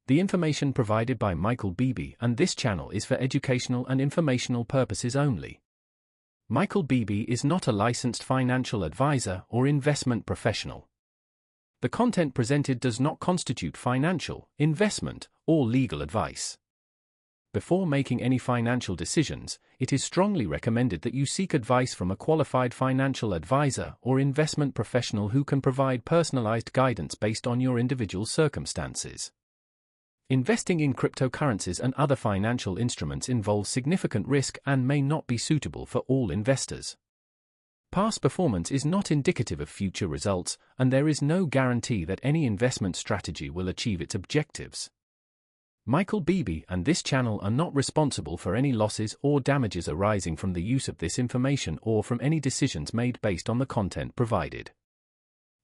The information provided by Michael Beebe and this channel is for educational and informational purposes only. Michael Beebe is not a licensed financial advisor or investment professional. The content presented does not constitute financial, investment, or legal advice. Before making any financial decisions, it is strongly recommended that you seek advice from a qualified financial advisor or investment professional who can provide personalized guidance based on your individual circumstances. Investing in cryptocurrencies and other financial instruments involves significant risk and may not be suitable for all investors. Past performance is not indicative of future results, and there is no guarantee that any investment strategy will achieve its objectives. Michael Beebe and this channel are not responsible for any losses or damages arising from the use of this information or from any decisions made based on the content provided.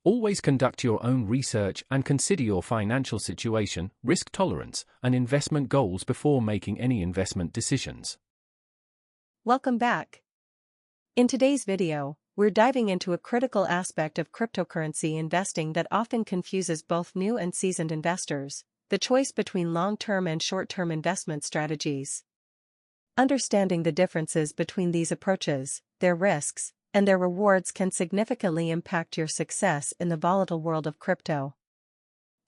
Always conduct your own research and consider your financial situation, risk tolerance, and investment goals before making any investment decisions. Welcome back. In today's video, we're diving into a critical aspect of cryptocurrency investing that often confuses both new and seasoned investors: the choice between long-term and short-term investment strategies. Understanding the differences between these approaches, their risks, and their rewards can significantly impact your success in the volatile world of crypto.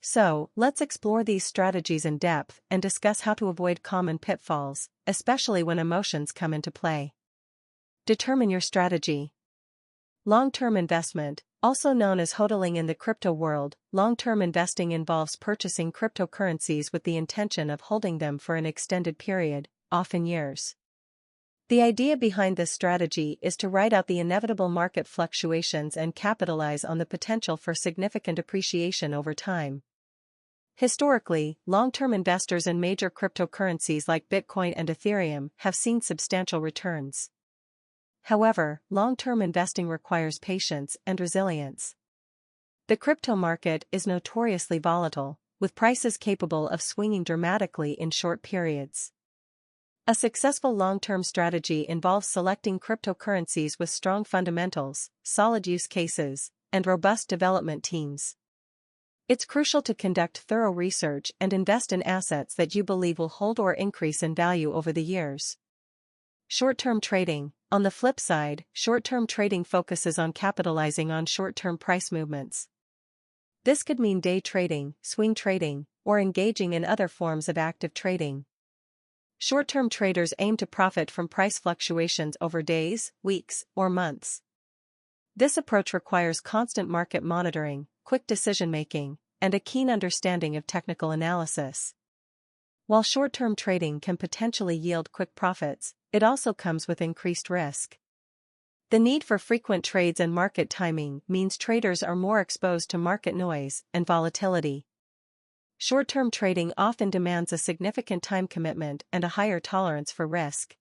So, let's explore these strategies in depth and discuss how to avoid common pitfalls, especially when emotions come into play. Determine your strategy. Long-term investment, also known as hodling in the crypto world, long-term investing involves purchasing cryptocurrencies with the intention of holding them for an extended period, often years. The idea behind this strategy is to ride out the inevitable market fluctuations and capitalize on the potential for significant appreciation over time. Historically, long-term investors in major cryptocurrencies like Bitcoin and Ethereum have seen substantial returns. However, long-term investing requires patience and resilience. The crypto market is notoriously volatile, with prices capable of swinging dramatically in short periods. A successful long-term strategy involves selecting cryptocurrencies with strong fundamentals, solid use cases, and robust development teams. It's crucial to conduct thorough research and invest in assets that you believe will hold or increase in value over the years. Short-term trading. On the flip side, short-term trading focuses on capitalizing on short-term price movements. This could mean day trading, swing trading, or engaging in other forms of active trading. Short-term traders aim to profit from price fluctuations over days, weeks, or months. This approach requires constant market monitoring, quick decision-making, and a keen understanding of technical analysis. While short-term trading can potentially yield quick profits, it also comes with increased risk. The need for frequent trades and market timing means traders are more exposed to market noise and volatility. Short-term trading often demands a significant time commitment and a higher tolerance for risk.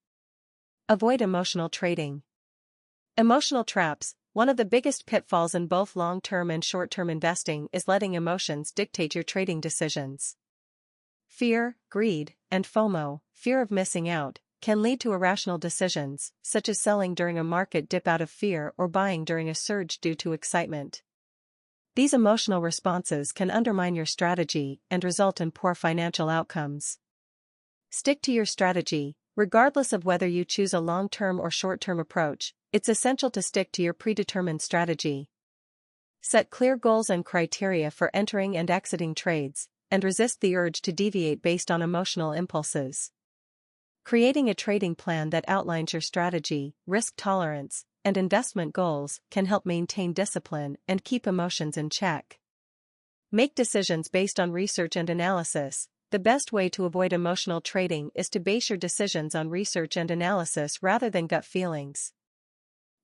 Avoid emotional trading. Emotional traps. One of the biggest pitfalls in both long-term and short-term investing is letting emotions dictate your trading decisions. Fear, greed, and FOMO, fear of missing out, can lead to irrational decisions, such as selling during a market dip out of fear or buying during a surge due to excitement. These emotional responses can undermine your strategy and result in poor financial outcomes. Stick to your strategy. Regardless of whether you choose a long-term or short-term approach, it's essential to stick to your predetermined strategy. Set clear goals and criteria for entering and exiting trades, and resist the urge to deviate based on emotional impulses. Creating a trading plan that outlines your strategy, risk tolerance, and investment goals can help maintain discipline and keep emotions in check. Make decisions based on research and analysis. The best way to avoid emotional trading is to base your decisions on research and analysis rather than gut feelings.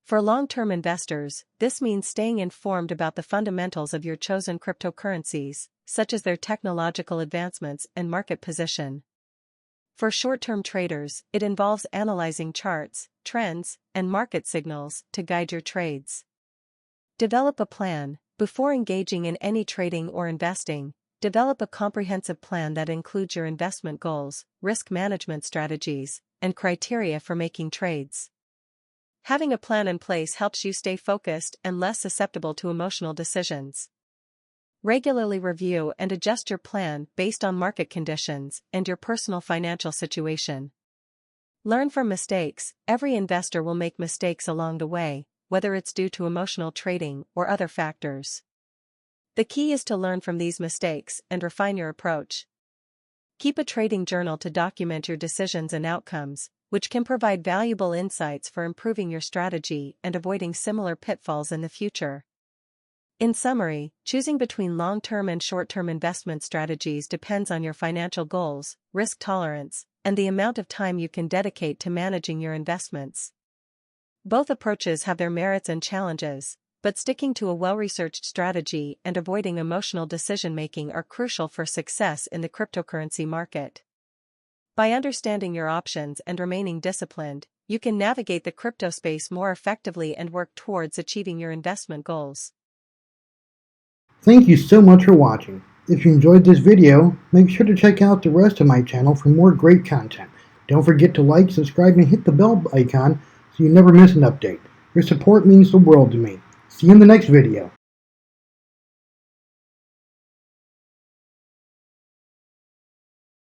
For long-term investors, this means staying informed about the fundamentals of your chosen cryptocurrencies, such as their technological advancements and market position. For short-term traders, it involves analyzing charts, trends, and market signals to guide your trades. Develop a plan. Before engaging in any trading or investing, develop a comprehensive plan that includes your investment goals, risk management strategies, and criteria for making trades. Having a plan in place helps you stay focused and less susceptible to emotional decisions. Regularly review and adjust your plan based on market conditions and your personal financial situation. Learn from mistakes. Every investor will make mistakes along the way, whether it's due to emotional trading or other factors. The key is to learn from these mistakes and refine your approach. Keep a trading journal to document your decisions and outcomes, which can provide valuable insights for improving your strategy and avoiding similar pitfalls in the future. In summary, choosing between long-term and short-term investment strategies depends on your financial goals, risk tolerance, and the amount of time you can dedicate to managing your investments. Both approaches have their merits and challenges, but sticking to a well-researched strategy and avoiding emotional decision-making are crucial for success in the cryptocurrency market. By understanding your options and remaining disciplined, you can navigate the crypto space more effectively and work towards achieving your investment goals. Thank you so much for watching. If you enjoyed this video, make sure to check out the rest of my channel for more great content. Don't forget to like, subscribe, and hit the bell icon so you never miss an update. Your support means the world to me. See you in the next video.